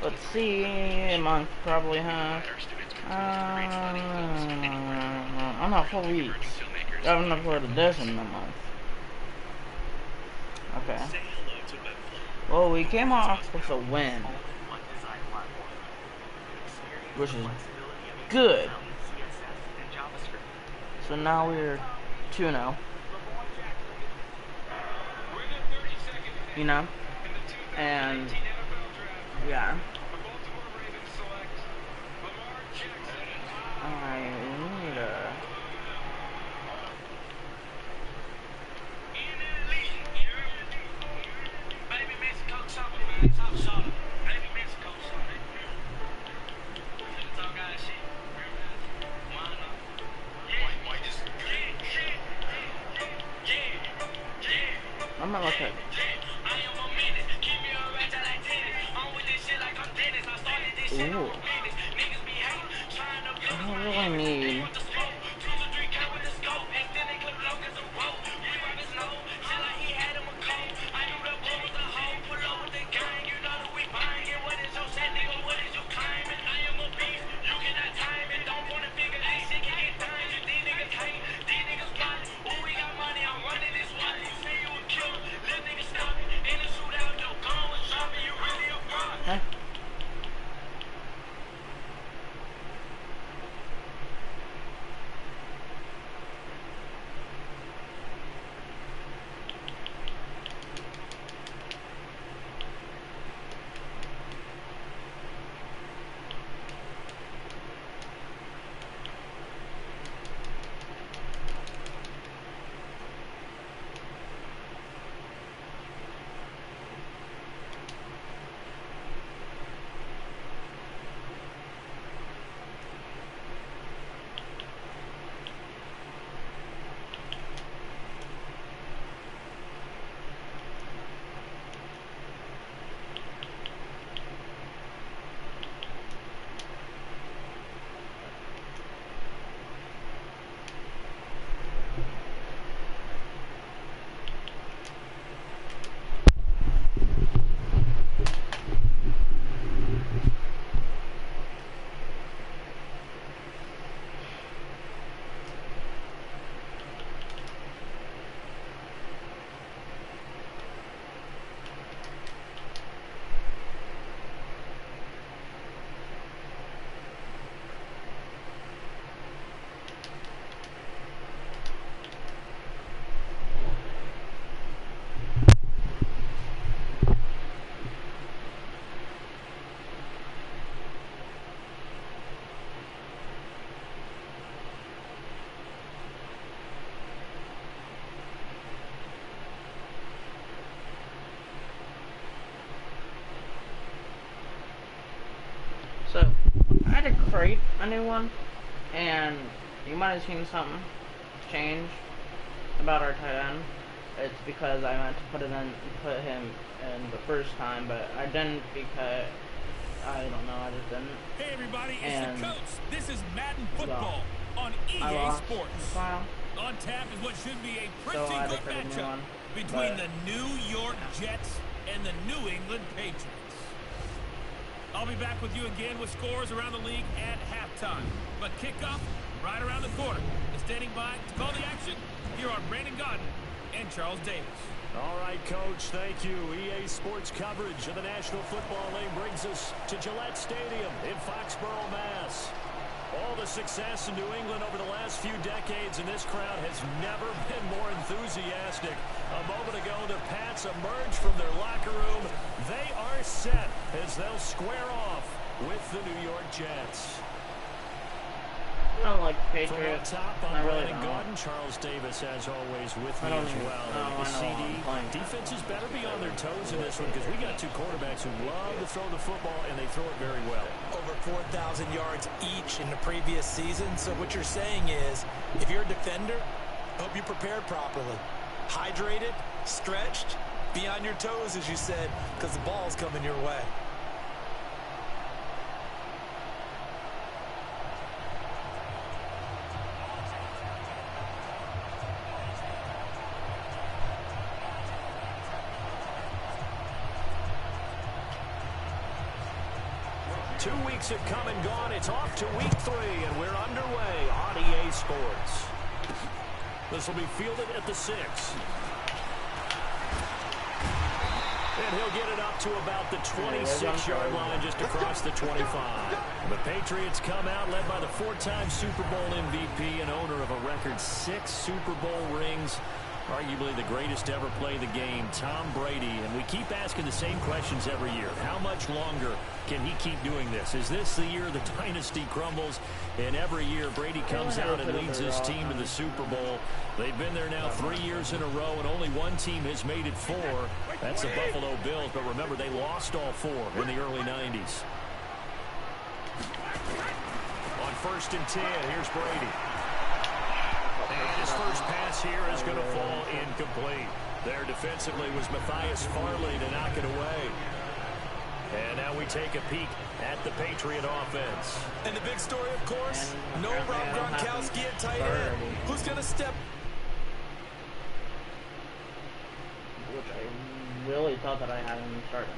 Let's see, a month probably, huh? I'm not 4 weeks. I'm not for this in a month. Okay. Well, we came off with a win, which is good. So now we're 2-0. You know? And yeah. I need a... I'm gonna look at... Ooh. I don't really need... Huh? So, I had to create a new one, and you might have seen something change about our tight end. It's because I meant to put him in the first time, but I didn't because I don't know, I just didn't. Hey everybody, it's And the coach. This is Madden Football on I EA lost Sports. file, On tap is what should be a so pretty I had to good create a new matchup one. between but the New York Jets and the New England Patriots. I'll be back with you again with scores around the league at halftime. But kickoff right around the corner. And standing by to call the action, here are Brandon Godden and Charles Davis. All right, Coach, thank you. EA Sports coverage of the National Football League brings us to Gillette Stadium in Foxborough, Mass. All the success in New England over the last few decades, and this crowd has never been more enthusiastic. A moment ago, the Pats emerged from their locker room. They are set as they'll square off with the New York Jets. I don't like From on Patriots. top, I I'm really Brandon don't. Godden. Charles Davis, as always, with me I don't as even well. know The I'm CD playing. defenses better be on their toes in this one because we got two quarterbacks who love to throw the football, and they throw it very well. Over 4,000 yards each in the previous season. So what you're saying is, if you're a defender, hope you prepared properly. Hydrated, stretched, be on your toes, as you said, because the ball's coming your way. 2 weeks have come and gone. It's off to week 3, and we're underway on EA Sports. This will be fielded at the 6. And he'll get it up to about the 26-yard line, just across the 25. The Patriots come out led by the 4-time Super Bowl MVP and owner of a record 6 Super Bowl rings. Arguably the greatest to ever play the game, Tom Brady. And we keep asking the same questions every year. How much longer can he keep doing this? Is this the year the dynasty crumbles? And every year Brady comes out and leads his team to the Super Bowl. They've been there now 3 years in a row, and only one team has made it 4. That's the Buffalo Bills. But remember, they lost all 4 in the early 90s. On 1st and 10, here's Brady. And his first pass here is going to fall incomplete. There defensively was Matthias Farley to knock it away. And now we take a peek at the Patriot offense. And the big story, of course, no Rob Gronkowski at tight end. Who's going to step? Which I really thought that I had him starting.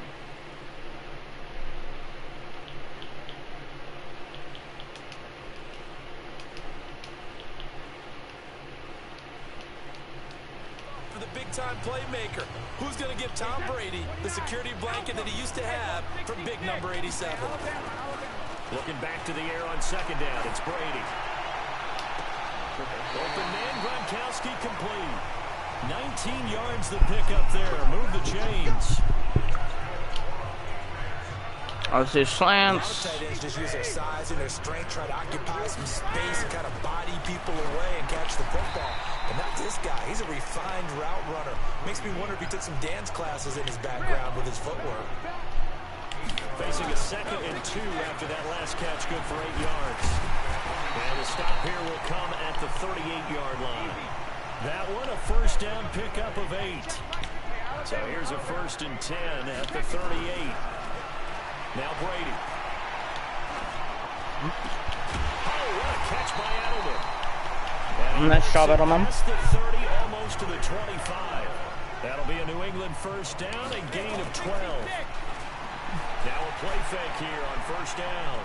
Big-time playmaker. Who's going to give Tom Brady the security blanket that he used to have for big number 87? Looking back to the air on 2nd down. It's Brady. Open man, Gronkowski complete. 19 yards the pickup there. Move the chains. I'll see slants. Tight ends just use their size and their strength, try to occupy some space and kind of body people away and catch the football. But not this guy. He's a refined route runner. Makes me wonder if he took some dance classes in his background with his footwork. Facing a 2nd and 2 after that last catch, good for 8 yards. And the stop here will come at the 38-yard line. That one a 1st down pickup of 8. So here's a 1st and 10 at the 38. Now Brady. Oh, what a catch by Edelman. Nice shot, Edelman. Past the 30, almost to the 25. That'll be a New England 1st down, a gain of 12. Now a play fake here on 1st down.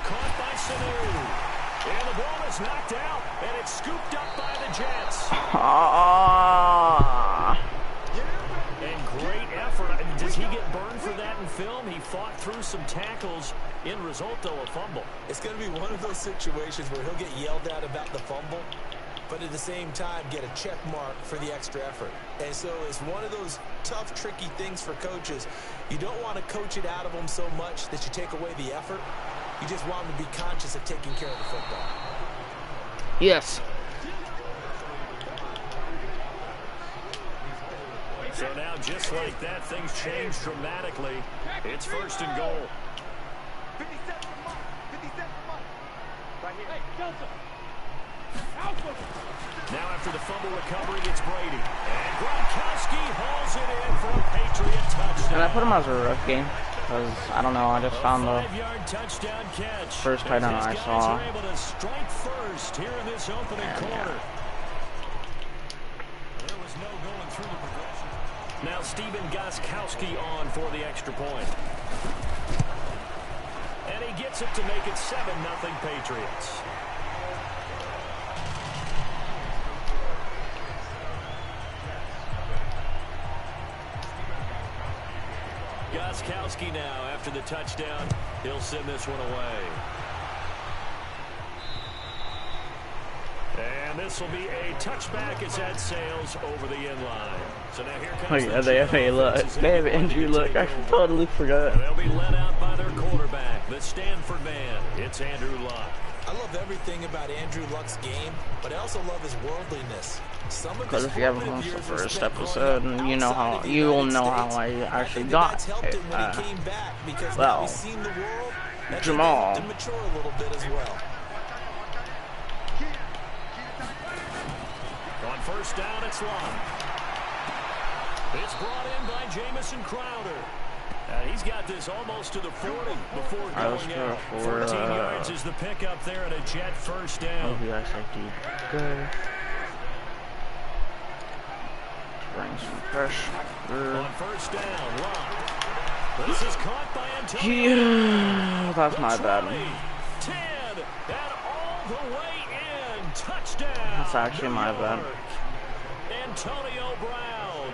Caught by Sanu. And the ball is knocked out, and it's scooped up by the Jets. And great effort. Does he get burned for that in film? He fought through some tackles. End result, though, a fumble. It's going to be one of those situations where he'll get yelled at about the fumble, but at the same time get a check mark for the extra effort. And so it's one of those tough, tricky things for coaches. You don't want to coach it out of them so much that you take away the effort. You just want them to be conscious of taking care of the football. Yes. So now, just like that, things change dramatically. It's 1st and goal. 57 right here. Hey, Joseph. Now after the fumble recovery, it's Brady. And Gronkowski hauls it in for a Patriot touchdown. Can I put him as a rookie? Because, I don't know, I just found the 5-yard touchdown catch. first tight end I saw. Able to strike first here in this opening quarter. There was no going through the progression. Now Stephen Gostkowski on for the extra point. And he gets it to make it 7-0 Patriots. Gostkowski now, after the touchdown, he'll send this one away. And this will be a touchback as that sails over the end line. So now here comes they have a look. They have injury look. I totally forgot. And they'll be led out by their quarterback, the Stanford man. It's Andrew Luck. I love everything about Andrew Luck's game, but I also love his worldliness. Because if you haven't watched the first episode, you know how you'll know how I actually got it. Well, Jamal. Mature a little bit as well. On 1st down, it's Luck. It's brought in by Jamison Crowder. He's got this almost to the 40 before going out. 14 yards is the pickup there and a Jet 1st down. Good. Bring some pressure. On 1st down, Luck. This is caught by Antonio. Yeah, that's my bad. 10 and all the way in. Touchdown. That's actually my bad. Antonio Brown,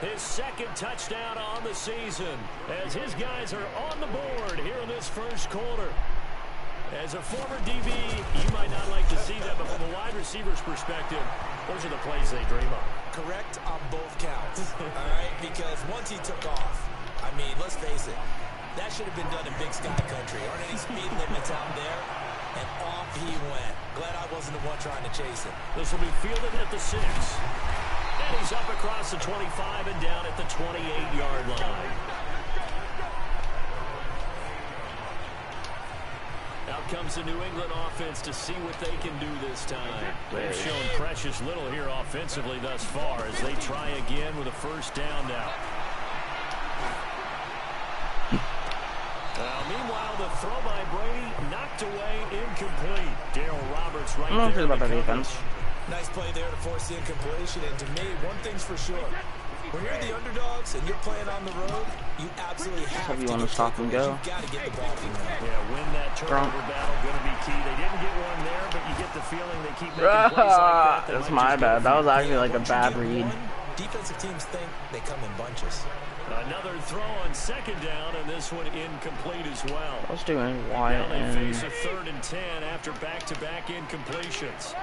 his second touchdown on the season, as his guys are on the board here in this first quarter. As a former DB, you might not like to see that, but from a wide receiver's perspective, those are the plays they dream of. Correct on both counts, all right? Because once he took off, I mean, let's face it, that should have been done in Big Sky Country. Aren't any speed limits out there? And off he went. Glad I wasn't the one trying to chase him. This will be fielded at the 6. And he's up across the 25 and down at the 28-yard line. Out comes the New England offense to see what they can do this time. They've shown precious little here offensively thus far as they try again with a first down now. Meanwhile, the throw by Brady knocked away, incomplete. Darryl Roberts right there. About the defense. Nice play there to force the incompletion. And to me, one thing's for sure. When you're the underdogs and you're playing on the road, you absolutely have you to want to stop and go. You've got to get the ball from them. Yeah, win that turnover battle going to be key. They didn't get one there, but you get the feeling they keep making plays like that. That's my bad. That was actually like a bad read. Defensive teams think they come in bunches. Another throw on second down, and this one incomplete as well. I was doing Wyatt Now they and face a 3rd and 10 after back-to-back incompletions.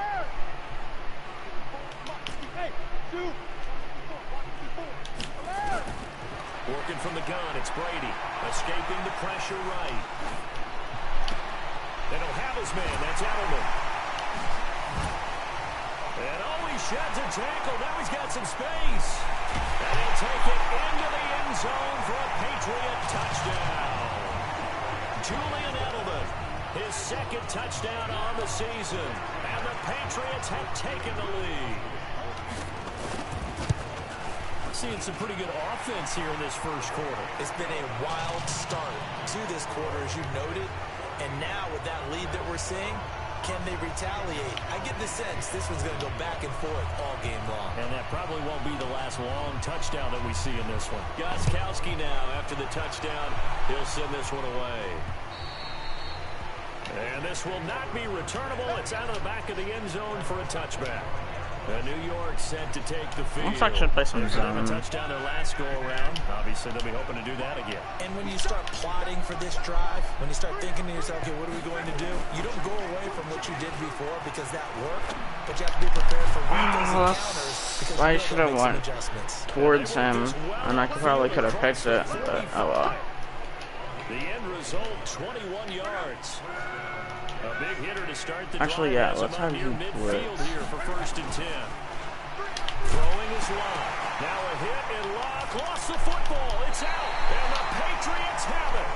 Working from the gun, it's Brady. Escaping the pressure right. They don't have his man. That's Edelman. And he sheds a tackle. Now he's got some space. And he'll take it into the end zone for a Patriot touchdown. Julian Edelman, his second touchdown on the season. And the Patriots have taken the lead. Seeing some pretty good offense here in this first quarter. It's been a wild start to this quarter, as you noted. And now with that lead that we're seeing, can they retaliate? I get the sense this one's going to go back and forth all game long. And that probably won't be the last long touchdown that we see in this one. Gostkowski now, after the touchdown, he'll send this one away. And this will not be returnable. It's out of the back of the end zone for a touchback. New York set to take the field. Looks like should play some zone. A touchdown their last go around. Obviously, they'll be hoping to do that again. And when you start plotting for this drive, when you start thinking to yourself, okay, what are we going to do? You don't go away from what you did before because that worked, but you have to be prepared for those encounters. I should have went towards him, and I probably could have picked it, but oh well. The end result, 21 yards. A big hitter to start the Actually, drive. yeah, let's have you midfield here for 1st and 10. Throwing is long. Now a hit and Locke lost the football. It's out, and the Patriots have it.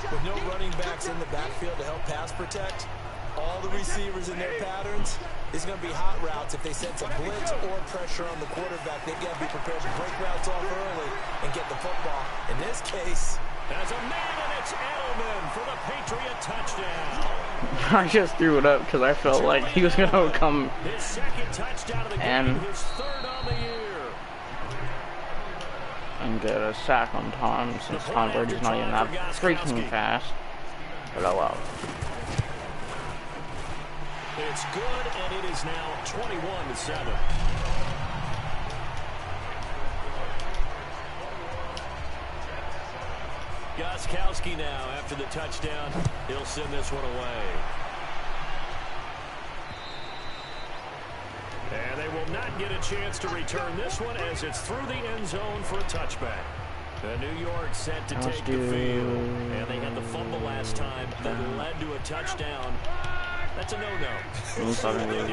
With no running backs in the backfield to help pass protect, all the receivers in their patterns, it's going to be hot routes. If they sense a blitz or pressure on the quarterback, they've got to be prepared to break routes off early and get the football. In this case, as a man, and it's Edelman for the Patriot touchdown. I just threw it up because I felt like he was going to come his second touchdown of the game, his 3rd on the year. And get a sack on Tom, since Tom Brady's not even that freaking fast. But oh well. It's good, and it is now 21-7. Gostkowski now, after the touchdown, he'll send this one away. And they will not get a chance to return this one as it's through the end zone for a touchback. The New York set to take the field. And they had the fumble last time that led to a touchdown. That's a no-no. Looks like a big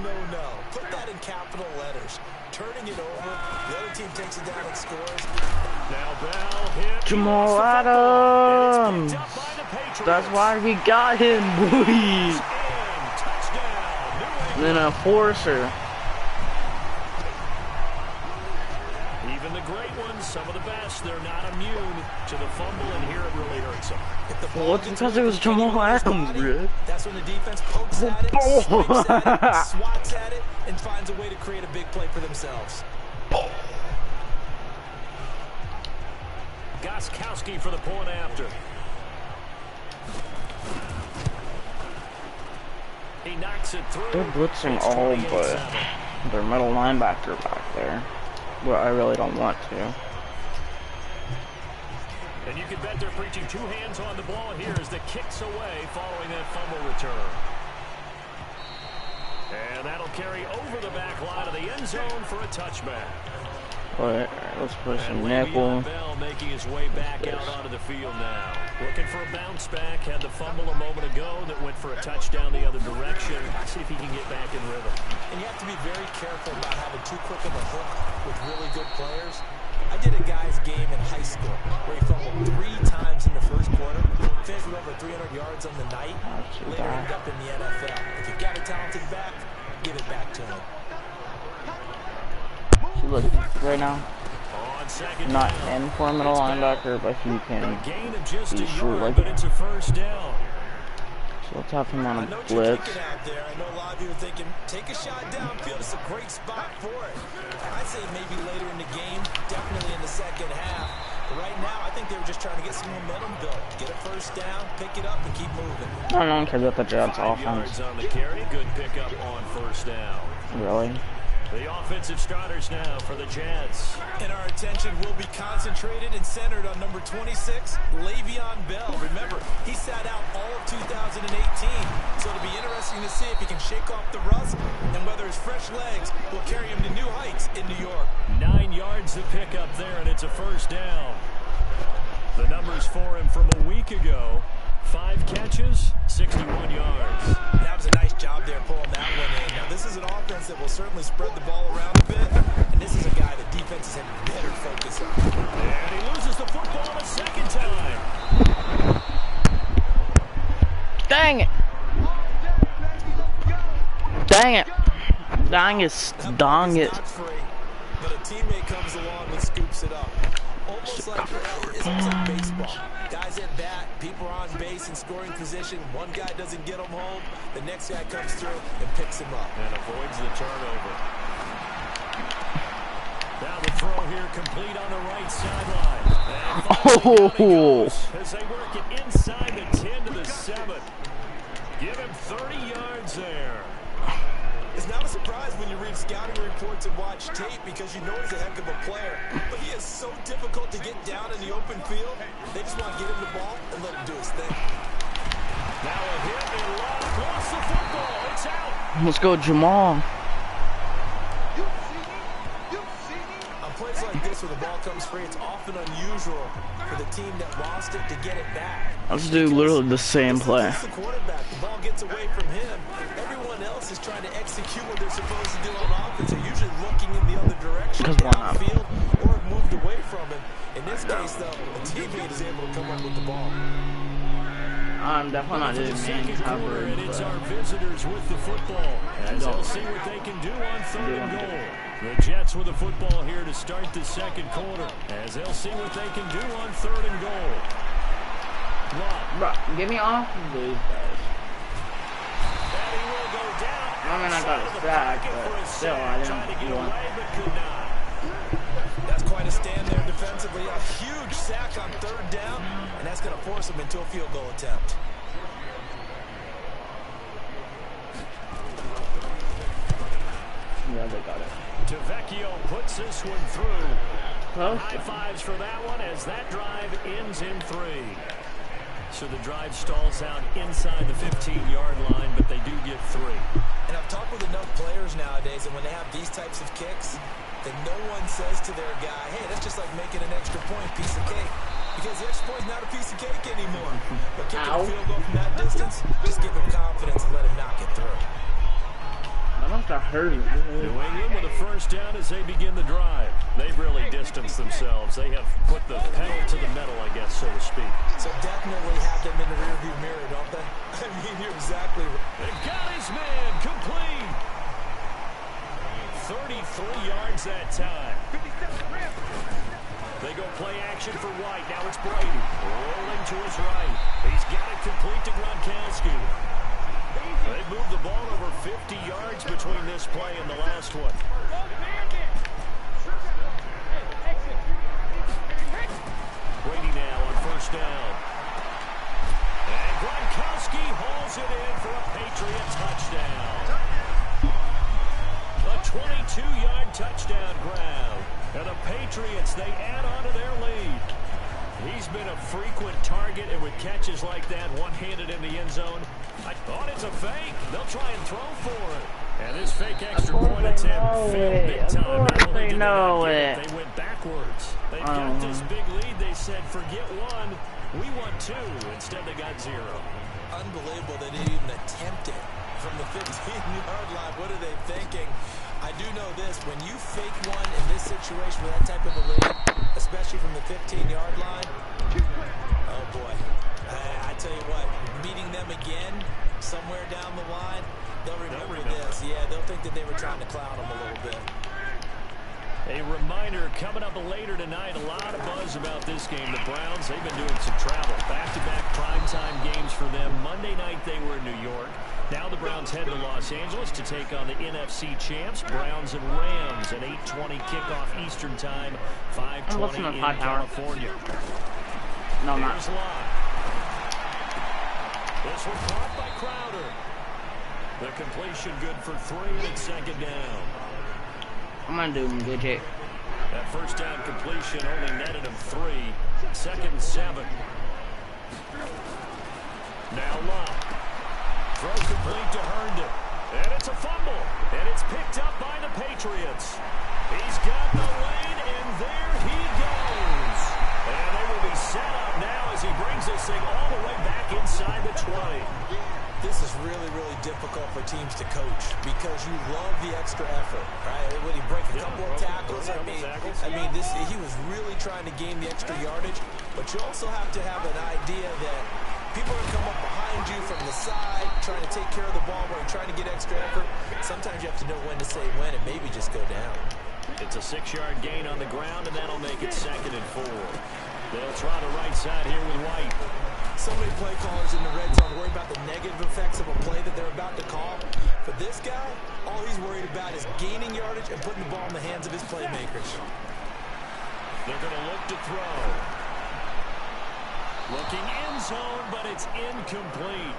no-no. Put that in capital letters. Turning it over, the other team takes it down and scores. Now Bell hit. Jamal Adams. That's why we got him, boy. And then a forcer. Even the great ones, some of the best, they're not immune to the fumble, and here it really hurts them. Well, it's because it was Jamal Adams, bro. That's when the defense pokes at it, swings at it, swats at it, and finds a way to create a big play for themselves. Gostkowski for the point after. He knocks it through. They're blitzing all but their middle linebacker back there. Well, I really don't want to. And you can bet they're preaching two hands on the ball here as the kick's away following that fumble return. And that'll carry over the back line of the end zone for a touchback. But let's put some nickel. Bell making his way back out onto the field now. Looking for a bounce back. Had the fumble a moment ago that went for a touchdown the other direction. See if he can get back in rhythm. And you have to be very careful about having too quick of a hook with really good players. I did a guy's game in high school where he fumbled 3 times in the first quarter, finished with over 300 yards on the night, later ended up in the NFL. If you've got a talented back, give it back to him. See, look, right now, not in for a middle linebacker, but he can be short like but it's a first down. So let's have him on a blitz. Out there. I know a lot of you are thinking, take a shot downfield. It's a great spot for it. I'd say maybe later in the game, definitely in the second half. But right now, I think they were just trying to get some momentum built. Get a first down, pick it up, and keep moving. I don't care about the Jets offense. On the carry. Good pickup on first down. Really? The offensive starters now for the Jets. And our attention will be concentrated and centered on number 26, Le'Veon Bell. Remember, he sat out all of 2018, so it'll be interesting to see if he can shake off the rust and whether his fresh legs will carry him to new heights in New York. 9 yards to pick up there, and it's a first down. The numbers for him from a week ago. 5 catches, 61 yards. That was a nice job there pulling that one in. Now, this is an offense that will certainly spread the ball around a bit, and this is a guy that defenses have better focus on. And he loses the football a second time. Dang it! Dang it! Dang it! Dang it! But a teammate comes along and scoops it up. Almost like it's like baseball. Guys at bat, people are on base in scoring position. One guy doesn't get them home. The next guy comes through and picks him up. And avoids the turnover. Now the throw here complete on the right sideline. And finally down he goes as they work it inside the 10 to the 7. Give him 30 yards there. It's not a surprise when you read scouting reports and watch tape because you know he's a heck of a player. But he is so difficult to get down in the open field. They just want to get him the ball and let him do his thing. Now a hit and lost the football. It's out. Let's go, Jamal. On plays like this where the ball comes free, it's often unusual for the team that lost it to get it back. Let's do literally the same play. The quarterback, the ball gets away from him. Everyone else is trying to execute what they're supposed to do on offense. They're usually looking in the other direction, downfield, or have moved away from it. In this case, though, the teammate is able to come up with the ball. I'm definitely not doing man coverage, and it's our visitors with the football. As they'll see what they can do on 3rd and goal. The Jets with the football here to start the second quarter. As they'll see what they can do on 3rd and goal. Bro, get me off of these guys. And he will go down. I mean, I got a sack, but still, I didn't want. That's quite a stand there defensively. A huge sack on 3rd down, and that's going to force them into a field goal attempt. Yeah, they got it. Tavecchio puts this one through. Close. High fives for that one as that drive ends in 3. So the drive stalls out inside the 15-yard line, but they do get 3. And I've talked with enough players nowadays, and when they have these types of kicks, then no one says to their guy, hey, that's just like making an extra point, piece of cake. Because the extra point's not a piece of cake anymore. But kicking a field goal from that distance, just give him confidence and let him knock it through. I must have heard it. New England with a first down as they begin the drive. They've really distanced themselves. They have put the pedal to the metal, I guess, so to speak. So definitely have them in the rearview mirror, don't they? I mean, you're exactly right. They got his man complete. 33 yards that time. They go play action for White. Now it's Brady rolling to his right. He's got it complete to Gronkowski. They moved the ball over 50 yards between this play and the last one. Brady now on first down. And Gronkowski hauls it in for a Patriot touchdown. A 22-yard touchdown grab. And the Patriots, they add on to their lead. He's been a frequent target, and with catches like that, one-handed in the end zone. I thought it's a fake. They'll try and throw for it. And this fake extra point attempt failed big time. Of course they know it. They went backwards. They've got this big lead. They said, forget one. We want two. Instead, they got zero. Unbelievable they didn't even attempt it from the 15-yard line. What are they thinking? I do know this. When you fake one in this situation with that type of a lead, especially from the 15-yard line, oh, boy. I tell you what, meeting them again somewhere down the line, they'll remember this. Yeah, they'll think that they were trying to clown them a little bit. A reminder, coming up later tonight, a lot of buzz about this game. The Browns, they've been doing some travel. Back-to-back primetime games for them. Monday night, they were in New York. Now the Browns head to Los Angeles to take on the NFC champs, Browns and Rams, an 8:20 kickoff Eastern time, 5:20 in California. No, I'm not. Here's Lott. This one caught by Crowder. The completion good for 3, and it's second down. I'm going to do him good. That first down completion only netted him 3. Second and 7. Now Lott. Throw complete to Herndon. And it's a fumble. And it's picked up by the Patriots. He's got the lane, and there he goes. And they will be set up now as he brings this thing all the way back inside the 20. This is really, really difficult for teams to coach because you love the extra effort, right? When you break a couple of tackles, I mean, he was really trying to gain the extra yardage, but you also have to have an idea that people are going to come up behind you from the side, trying to take care of the ball while you're trying to get extra effort. Sometimes you have to know when to say when and maybe just go down. It's a 6-yard gain on the ground, and that'll make it 2nd and 4. They'll try the right side here with White. So many play callers in the red zone worry about the negative effects of a play that they're about to call. But this guy, all he's worried about is gaining yardage and putting the ball in the hands of his playmakers. They're going to look to throw. Looking end zone, but it's incomplete.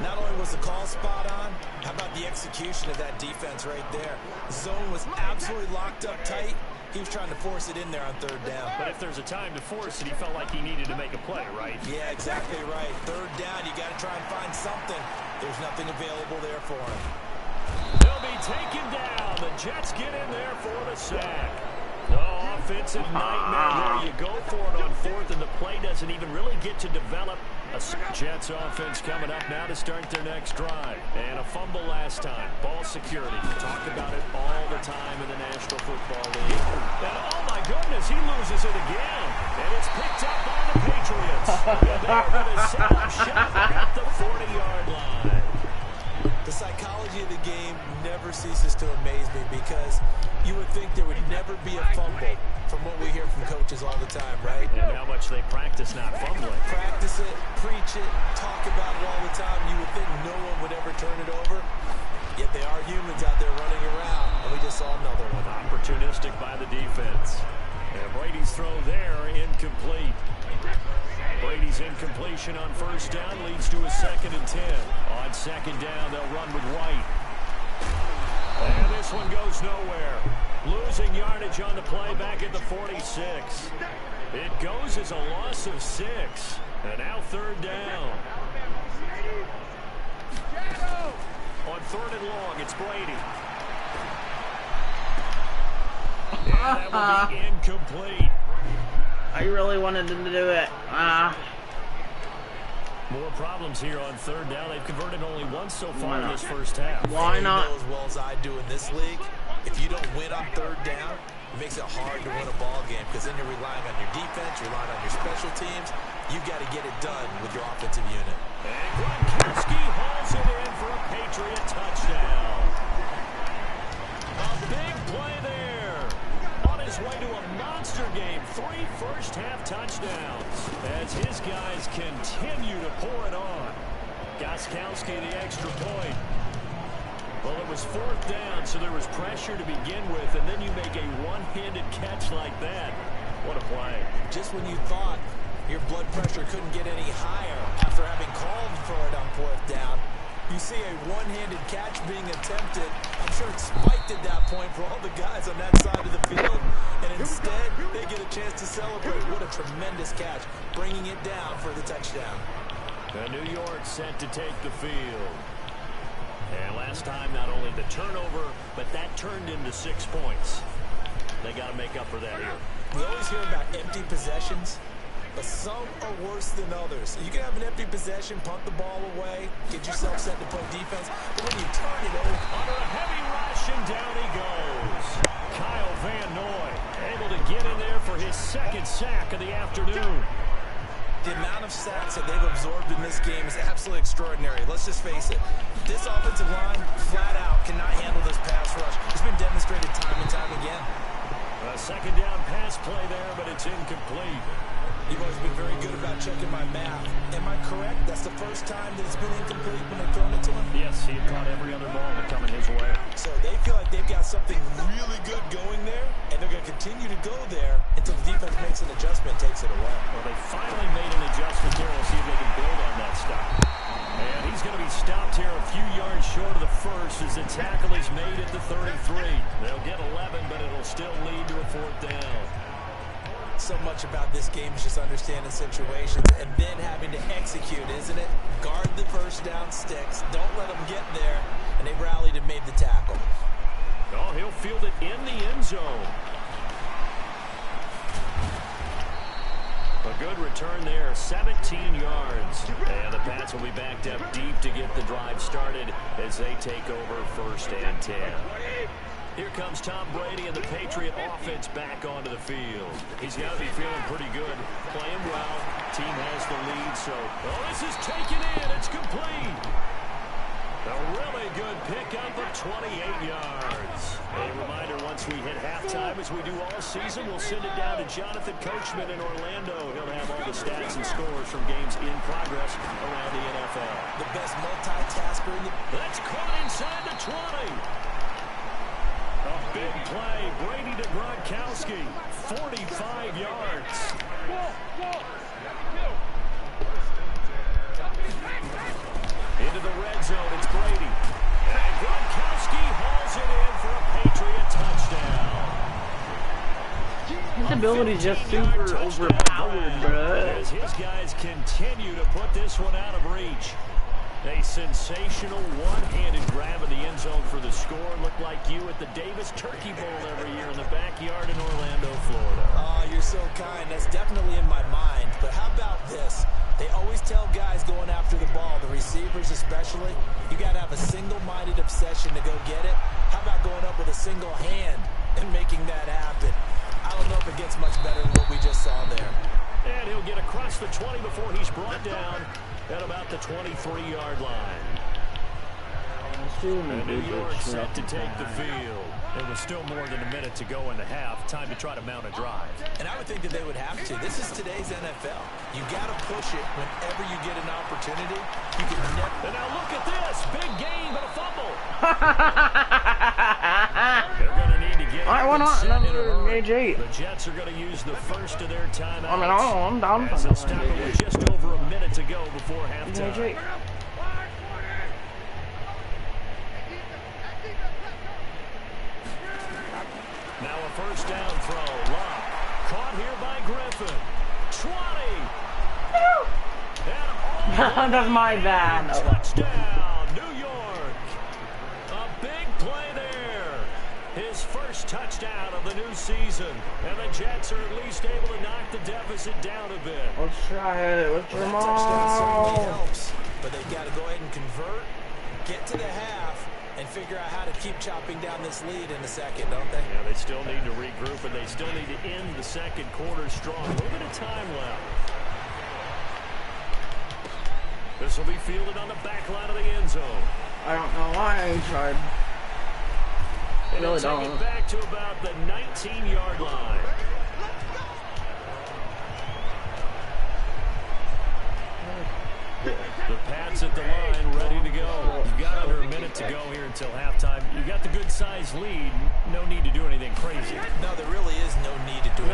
Not only was the call spot on, how about the execution of that defense right there? The zone was absolutely locked up tight. He was trying to force it in there on 3rd down. But if there's a time to force it, he felt like he needed to make a play, right? Yeah, exactly right. 3rd down, you got to try and find something. There's nothing available there for him. He'll be taken down. The Jets get in there for the sack. No offensive nightmare there. You go for it on 4th, and the play doesn't even really get to develop. A Jets offense coming up now to start their next drive. And a fumble last time. Ball security. We talk about it all the time in the National Football League. And oh my goodness, he loses it again. And it's picked up by the Patriots. And they're going to set up shop at the 40-yard line. The psychology of the game never ceases to amaze me because you would think there would never be a fumble from what we hear from coaches all the time, right? And how much they practice not fumbling. Practice it, preach it, talk about it all the time. You would think no one would ever turn it over. Yet they are humans out there running around, and we just saw another one. Opportunistic by the defense. And Brady's throw there, incomplete. Brady's incompletion on 1st down leads to a 2nd and 10. On 2nd down, they'll run with White. And this one goes nowhere. Losing yardage on the play back at the 46. It goes as a loss of 6. And now 3rd down. On 3rd and long, it's Brady. And that will be incomplete. I really wanted them to do it. More problems here on 3rd down. They've converted only once so far in this first half. Why not? As well as I do in this league, if you don't win on 3rd down, it makes it hard to win a ball game because then you're relying on your defense, you're relying on your special teams. You've got to get it done with your offensive unit. And Gronkowski hauls it in for a Patriot touchdown. A big play there. On his way to a monster game. 3 first-half touchdowns as his guys continue to pour it on. Gostkowski the extra point. Well, it was 4th down, so there was pressure to begin with, and then you make a one-handed catch like that. What a play. Just when you thought your blood pressure couldn't get any higher after having called for it on 4th down, you see a one-handed catch being attempted. I'm sure it spiked at that point for all the guys on that side of the field, and instead they get a chance to celebrate. What a tremendous catch, bringing it down for the touchdown. And New York set to take the field. And last time, not only the turnover, but that turned into 6 points. They got to make up for that here. We always hear about empty possessions, but some are worse than others. You can have an empty possession, punt the ball away, get yourself set to play defense, but when you turn it over, under a heavy rush, and down he goes. Kyle Van Noy able to get in there for his 2nd sack of the afternoon. The amount of sacks that they've absorbed in this game is absolutely extraordinary. Let's just face it. This offensive line, flat out, cannot handle this pass rush. It's been demonstrated time and time again. A 2nd down pass play there, but it's incomplete. You've always been very good about checking my math. Am I correct? That's the first time that it's been incomplete when they've thrown it to him? Yes, he had caught every other ball that coming his way. So they feel like they've got something really good going there, and they're going to continue to go there until the defense makes an adjustment and takes it away. Well, they finally made an adjustment there. We'll see if they can build on that stop. And he's going to be stopped here a few yards short of the first as the tackle is made at the 33. They'll get 11, but it'll still lead to a 4th down. So much about this game is just understanding situations and then having to execute, isn't it? Guard the first down sticks. Don't let them get there. And they rallied and made the tackle. Oh, he'll field it in the end zone. A good return there, 17 yards. And the Pats will be backed up deep to get the drive started as they take over 1st and 10. Here comes Tom Brady and the Patriot offense back onto the field. He's got to be feeling pretty good, playing well. Team has the lead, so this is taken in. It's complete. A really good pickup of 28 yards. A reminder, once we hit halftime, as we do all season, we'll send it down to Jonathan Coachman in Orlando. He'll have all the stats and scores from games in progress around the NFL. The best multitasker in the... That's caught inside the 20. A big play, Brady to Gronkowski, 45 yards. Into the red zone, it's Brady. And Gronkowski hauls it in for a Patriot touchdown. His ability is just super overpowered, bro. As his guys continue to put this one out of reach. A sensational one-handed grab in the end zone for the score. Looked like you at the Davis Turkey Bowl every year in the backyard in Orlando, Florida. Oh, you're so kind. That's definitely in my mind. But how about this? They always tell guys going after the ball, the receivers especially, you got to have a single-minded obsession to go get it. How about going up with a single hand and making that happen? I don't know if it gets much better than what we just saw there. And he'll get across the 20 before he's brought down at about the 23-yard line. And New York set to take the field. It was still more than a minute to go in the half. Time to try to mount a drive. And I would think that they would have to. This is today's NFL. You got to push it whenever you get an opportunity. You can never... And now look at this. Big gain, but a fumble. They're going to need to get Alright, why not? Number AJ. The Jets are going to use the first of their timeouts. I'm down As for they'll stop it with just over a minute to go before halftime. AJ. Now a first down throw. Lock. Caught here by Griffin. 20. That's my bad. Touchdown, New York. A big play there. His first touchdown of the new season. And the Jets are at least able to knock the deficit down a bit. Let's try it. Let's Well, that touchdown certainly helps. But they've got to go ahead and convert, get to the half, and figure out how to keep chopping down this lead in the second, don't they? Yeah, they still need to regroup, and they still need to end the second quarter strong. A little bit of time left. This will be fielded on the back line of the end zone. I don't know why I tried. And Really they'll take don't. it back to about the 19-yard line. The Pats at the line, ready to go. You've got under a minute to go here until halftime. You got the good-sized lead. No need to do anything crazy. No, there really is no need to do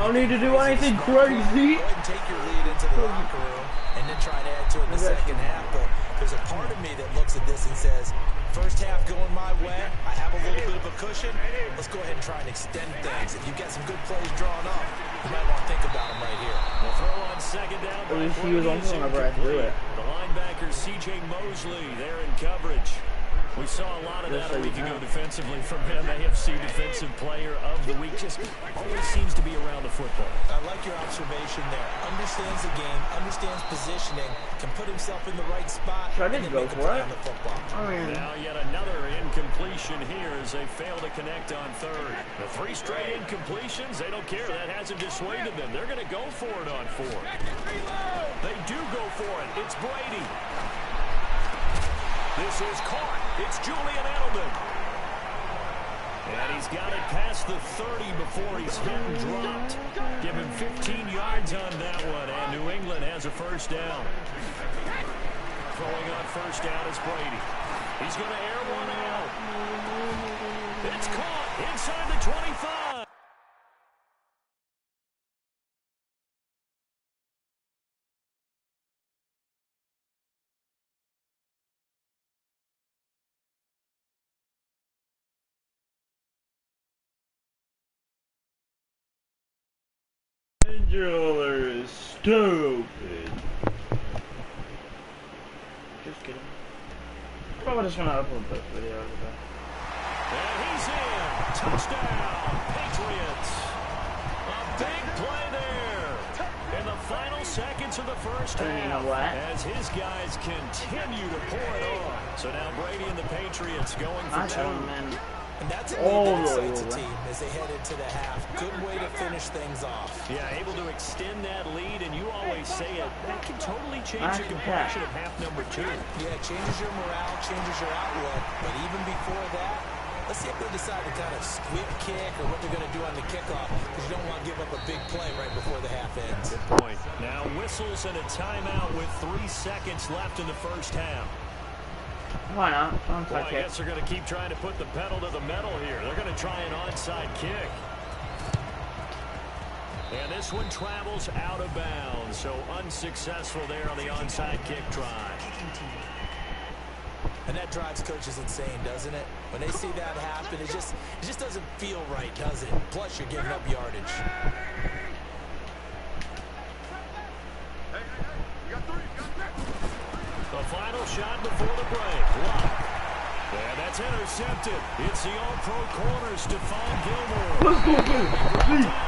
anything crazy. Go ahead and take your lead into the locker room and then try to add to it in the second half. But there's a part of me that looks at this and says, first half going my way, I have a little bit of a cushion. Let's go ahead and try and extend things. If you've got some good plays drawn up, you might want to think about them right here. The throw on second down. At least he was on whenever I threw it. The linebacker, C.J. Mosley, there in coverage. We saw a lot of that a week ago defensively from him. AFC Defensive Player of the Week. Just always seems to be around the football. I like your observation there. Understands the game, understands positioning, can put himself in the right spot. Sure, I didn't go for it. On the football. Now yet another incompletion here as they fail to connect on third. The 3 straight incompletions, they don't care. That hasn't dissuaded them. They're going to go for it on fourth. They do go for it. It's Brady. This is caught. It's Julian Edelman. And he's got it past the 30 before he's hit and dropped. Give him 15 yards on that one, and New England has a first down. Throwing on first down is Brady. He's going to air one out. It's caught inside the 25. You're stupid. Just kidding. Probably just gonna upload this video. And he's in. Touchdown, Patriots. A big play there in the final seconds of the first half. You know what? As his guys continue to pour it on. So now Brady and the Patriots going for two. Man. And that's a lead that excites a team as they head into the half. Good way to finish things off. Yeah, able to extend that lead, and you always say it, that can totally change the complexion of half number 2. Yeah, it changes your morale, changes your outlook. But even before that, let's see if they decide to kind of squib kick or what they're going to do on the kickoff, because you don't want to give up a big play right before the half ends. Good point. Now whistles and a timeout with 3 seconds left in the first half. Why not? Well, I guess they're going to keep trying to put the pedal to the metal here. They're going to try an onside kick. And this one travels out of bounds, so unsuccessful there on the onside kick try. And that drives coaches insane, doesn't it? When they see that happen, it just doesn't feel right, does it? Plus, you're giving up yardage. The final shot before the break. Block. And that's intercepted. It's the all-pro corner, Stephon Gilmore. Let's go,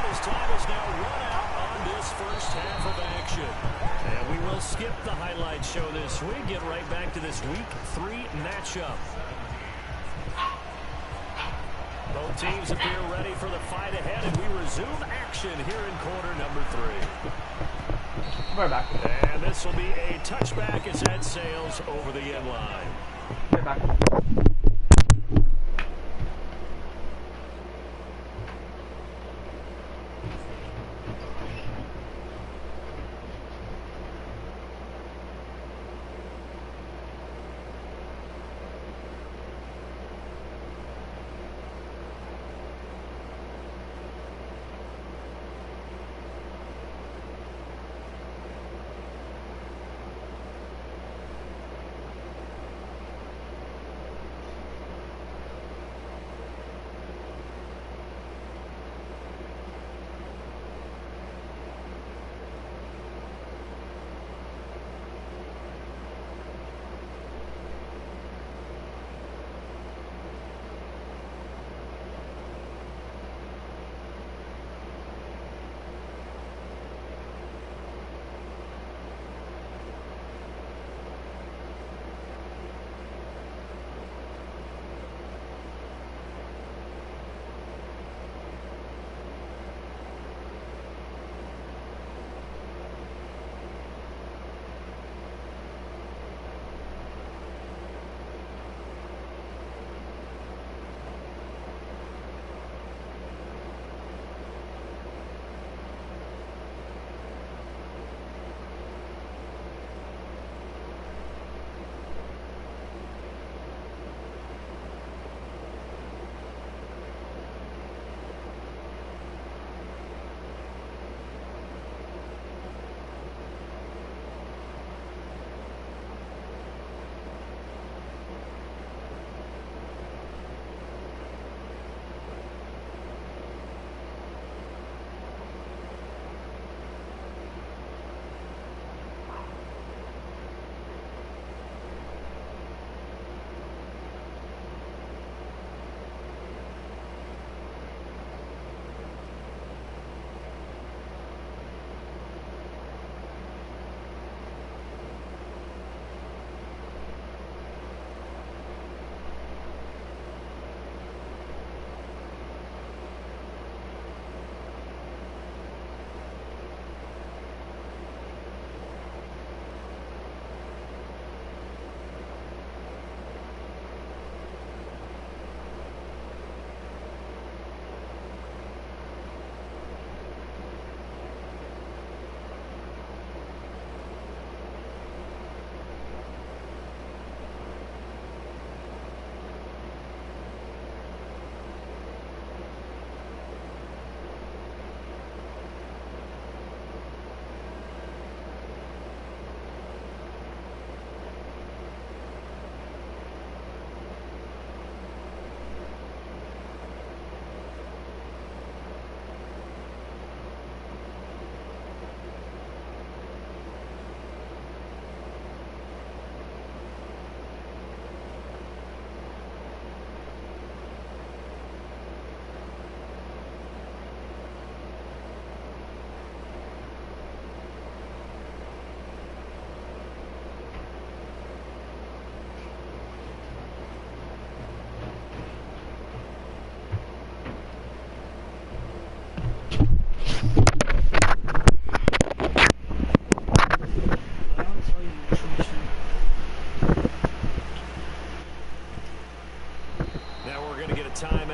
His time is now run out on this first half of action. And we will skip the highlight show this week. Get right back to this Week 3 matchup. Both teams appear ready for the fight ahead, and we resume action here in quarter number 3. We're back. And this will be a touchback as that sails over the end line. We're back.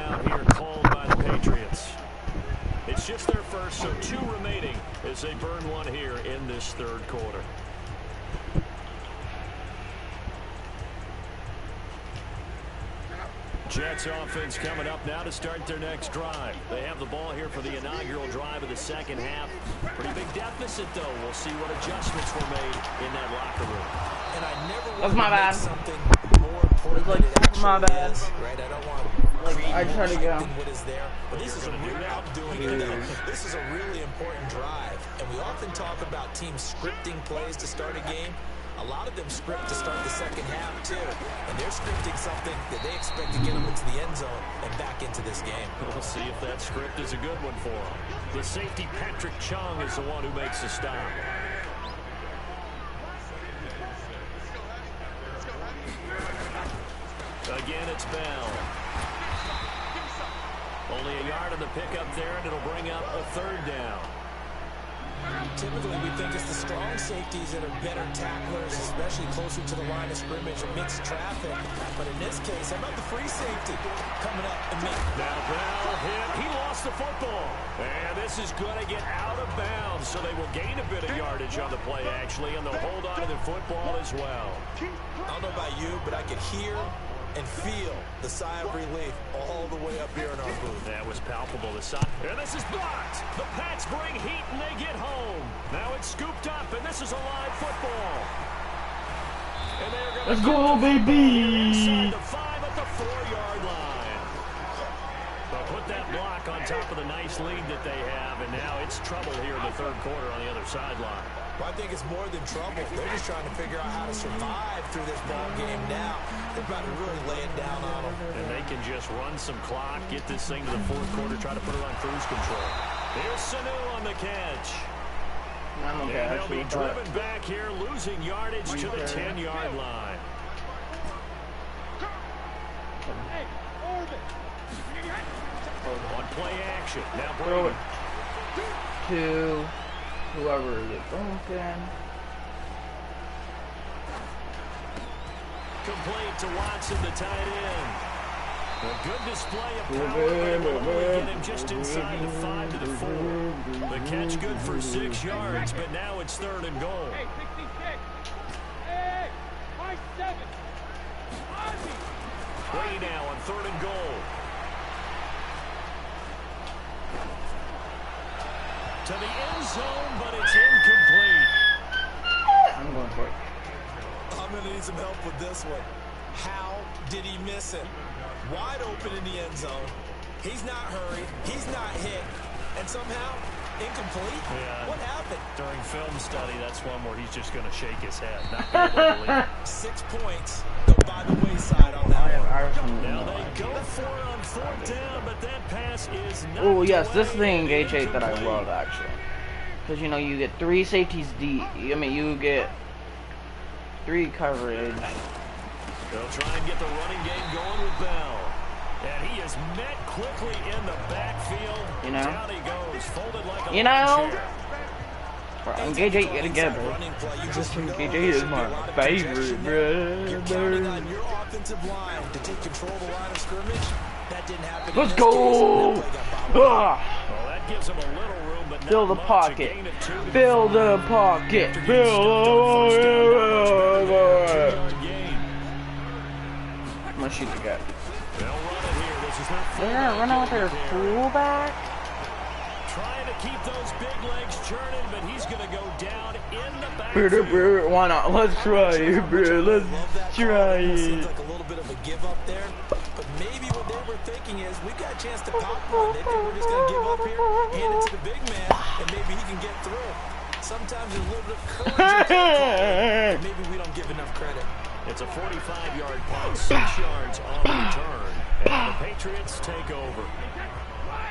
timeout here called by the Patriots. It's just their first, so 2 remaining as they burn one here in this third quarter. Jets offense coming up now to start their next drive. They have the ball here for the inaugural drive of the second half. Pretty big deficit, though. We'll see what adjustments were made in that locker room. And I never That's want my to bad. make something more important It's than like it actually my bad. is, right? I don't want to Like, create I more try to hype go. than what is there. But this is a really, I'm doing it now. This is a really important drive. And we often talk about teams scripting plays to start a game. A lot of them script to start the second half, too. And they're scripting something that they expect to get them into the end zone and back into this game. We'll see if that script is a good one for them. The safety, Patrick Chung, is the one who makes the stop. Again, it's Bell. Only a yard on the pickup there, and it'll bring up a third down. Typically, we think it's the strong safeties that are better tacklers, especially closer to the line of scrimmage amidst traffic. But in this case, how about the free safety coming up and making... Now Bell hit. He lost the football. And this is going to get out of bounds, so they will gain a bit of yardage on the play, actually, and they'll hold on to the football as well. I don't know about you, but I could hear and feel the sigh of relief all the way up here in our booth. That was palpable. The side. And this is blocked. The Pats bring heat and they get home. Now it's scooped up, and this is a live football. And they're going Let's go, baby! inside the 5 at the 4-yard line. They'll put that block on top of the nice lead that they have, and now it's trouble here in the third quarter on the other sideline. Well, I think it's more than trouble. They're just trying to figure out how to survive through this ball game now. They're about to really lay it down on them. And they can just run some clock, get this thing to the fourth quarter, try to put it on cruise control. Here's Sanu on the catch. I'm okay, And they'll actually, be driven back here, losing yardage to the 10-yard line. On play action. Now throw Brady. it to whoever is open. Complete to Watson, the tight end. A good display of power, but it will only get him just inside the 5 to the 4. The catch good for 6 yards, but now it's 3rd and goal. Hey, 66. Hey, my 7. Brady now on 3rd and goal. To the end zone, but it's incomplete. I'm going for it. I'm going to need some help with this one. How did he miss it? Wide open in the end zone. He's not hurried. He's not hit. And somehow, incomplete? Yeah. What happened? During film study, that's one where he's just going to shake his head. Not be able to believe. 6 points go by the wayside on that one. Now they go for it on 4th down, but that pass is not. Oh yes, this is the engage 8 that I love actually, because you know you get 3 safeties deep. I mean you get 3 coverage. They'll try and get the running game going with Bell. And he is met quickly in the backfield. You know? Down he goes, folded like a You lawn know? chair. Engage 8 yet again, bro. This engage 8 is my favorite, bro. Counting on your offensive line to take control of the line of scrimmage. That didn't happen. Let's in this go! case. That play got bobbled. Ah! Well, that gives him a little room, but Fill not the much. pocket. A gain of 2 to Fill defend. the pocket. After getting Fill stuffed on first down, not much better than a the 2-yard gain. I'm gonna shoot the guy. They'll run it here. This is their They're gonna run out with their fullback. Trying to keep those big legs churning, but he's going to go down in the backfield. Bro, why not? Let's try it, bro. Let's Love that call. try It seems it. like a little bit of a give up there, but maybe what they were thinking is we got a chance to pop one. They think we're just going to give up here, hand it to the big man, and maybe he can get through. Sometimes there's a little bit of courage in that call, but maybe we don't give enough credit. It's a 45-yard punt, 6 yards on the return, and the Patriots take over.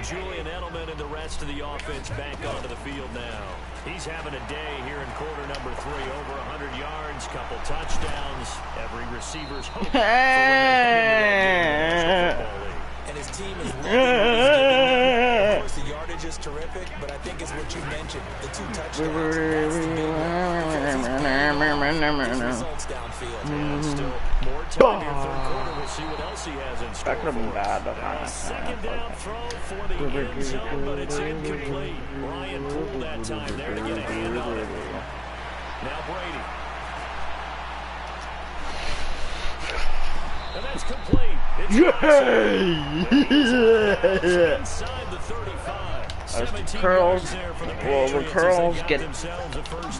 Julian Edelman and the rest of the offense back onto the field now. He's having a day here in quarter number 3. Over 100 yards, couple touchdowns. Every receiver's hope for when they come into the National Football League. And his team is loving what he's doing. Of course, the yardage is is terrific, but I think it's what you mentioned, the 2 touchdowns. That's the big one, because he's putting results downfield. And still more time here, third quarter. We'll see what else he has in store. That could have been bad, but Now a second down throw for the end zone, but it's incomplete. Ryan pulled that time there to get a hand on it. Now Brady. And that's complete. It's inside the 35. As the curls, well, the curls get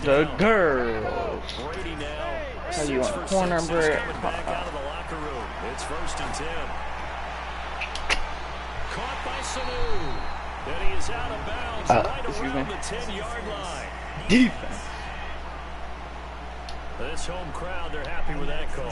the girls. Brady now. How you want 6 for corner 6. break? Coming back out of the locker room. It's 1st and 10. Caught by Sanu. And he is out of bounds right around the 10-yard line. Defense. This home crowd, they're happy with that call.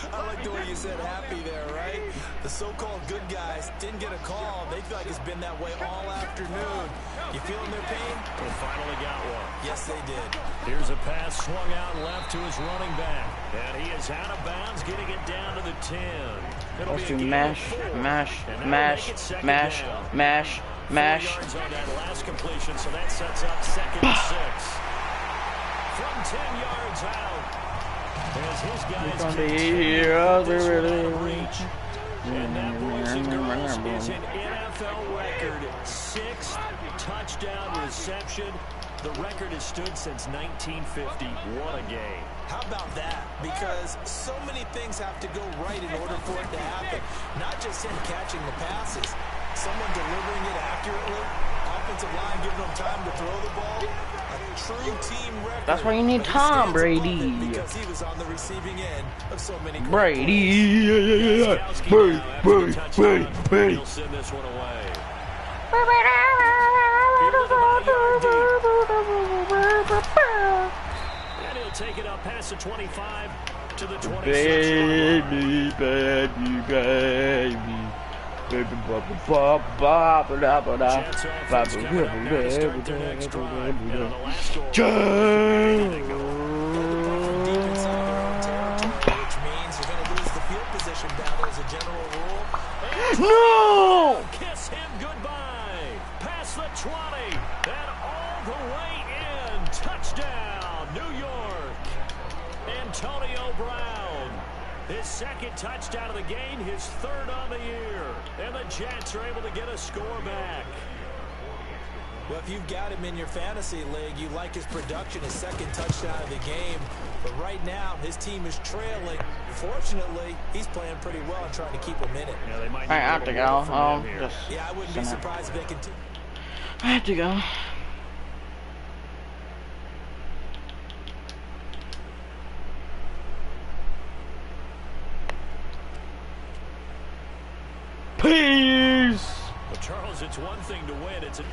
I like the way you said happy there, right? The so-called good guys didn't get a call. They feel like it's been that way all afternoon. You feeling their pain? They finally got one. Yes, they did. Here's a pass swung out left to his running back. And he is out of bounds, getting it down to the 10. Let's do mash, mash, mash, mash, mash, mash. 4 yards on that last completion, so that sets up 2nd and 6. From 10 yards out, as his guys continue to reach. And that, boys and girls, is an NFL record. 6th touchdown reception. The record has stood since 1950. What a game. How about that? Because so many things have to go right in order for it to happen. Not just him catching the passes, someone delivering it accurately, offensive line giving them time to throw the ball. A true team record. That's why you need Tom Brady. Because he was on the receiving end of so many Brady. Brady. He'll send this one away. And he'll take it up past the 25 to the 26. Baby. Baby, ba ba ba da ba da. Ba ba ba No! Kiss him goodbye. Past the 20 and all the way in. Touchdown, New York. Antonio Brown. His 2nd touchdown of the game, his 3rd on the year. And the Jets are able to get a score back. Well, if you've got him in your fantasy league, you like his production, his 2nd touchdown of the game. But right now, his team is trailing. Fortunately, he's playing pretty well and trying to keep him in it. Yeah, they might I have to go. Yeah, I wouldn't be surprised if they continue. I have to go. Peace. Well, Charles, it's one thing to win. It's a